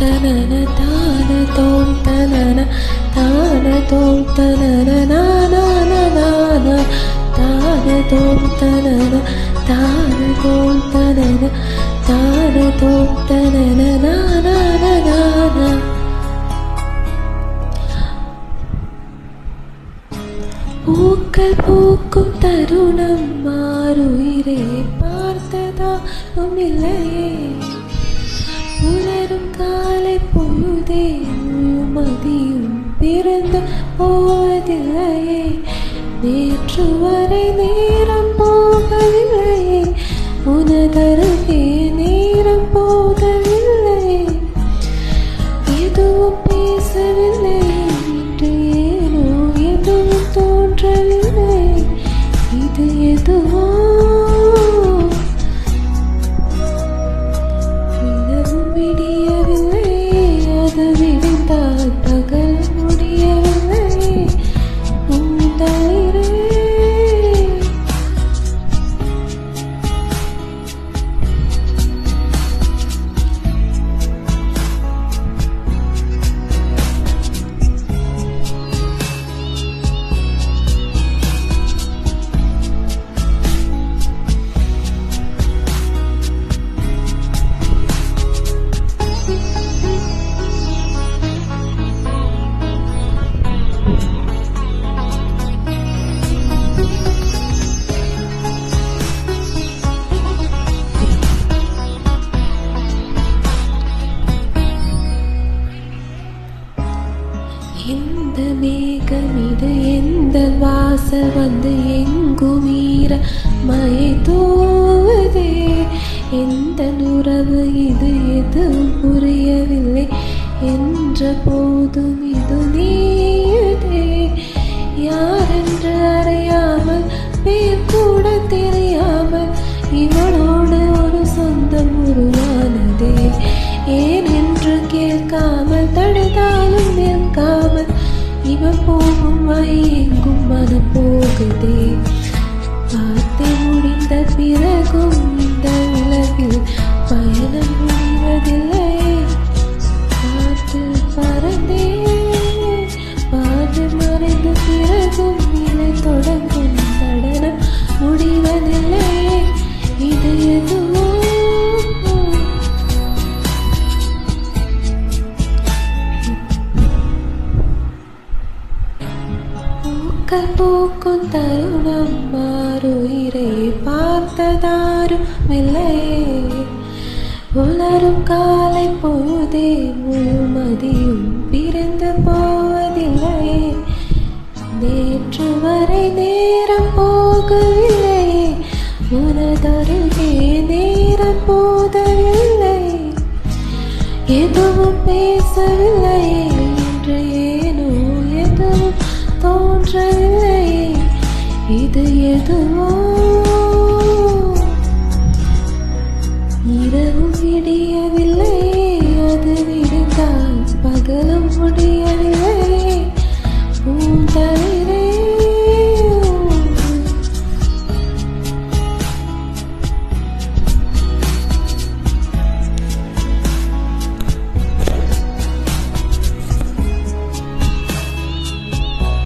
தனன தான தோம் தனன தான தோம் தனன நான தான தோம் தனன தான தோம் தனன தான தோம் தனன நான. பூக்கள் பூக்கும் தருணம் மாறுயிரே பார்த்ததாகும் இல்லையே. உலரும் காலை பொழுதே மதியும் பிறந்து போவதில்லையே. நேற்று வரை நேரம் போகவில்லையே, உனதருகே நேரம் போகவில்லையே. எதுவும் பேசவில்லை என்று ஏனோ எதுவும் தோன்றவில்லை. இது எதுவோ இரவும் விடியவில்லை, அது விடிந்தால் பகல் முடியவில்லை. உந்தளிரே எந்த மேகமிது எந்த வாசல் வந்து எங்கும் ஈர மழை தூவுதே. எந்த உறவு இது எதுவும் புரியவில்லை என்ற போதும் இது நீயுதே. யாரென்று அறியாமல் பேர் கூட தெரியாமல் இவளோடு ஒரு சொந்தம் உருவானதே. ஏன் என்று கேட்காமல் தடுத்தாலும் நிற்காமல் இவன் போகும் வழி எங்கும் மனம் போகுதே. பார்த்து முடிந்த பிறகும் இந்த உலகில் பயணம் முடிவதில்லை. பார்த்து பறந்தே பாடு மறைந்த பிறகும் நிலை தொடங்கும் நடனம் முடிவதில்லை. இது எதுவோ பூக்கள் பூக்கும் தருணம் மாறுயிரே பார்த்ததாரும் இல்லையே. உலரும் காலை பொழுதே முழுமதியும் பிறந்து போவதில்லையே. நேற்று வரை நேரம் போகவில்லையே, உனதருகே நேரம் போதவில்லை. எதுவும் பேசவில்லையே என்று ஏனோ எதுவும் தோன்றவில்லையே. இது எதுவோ இரவும் விடியவில்லை, அது விடிந்தால் பகலும் முடிய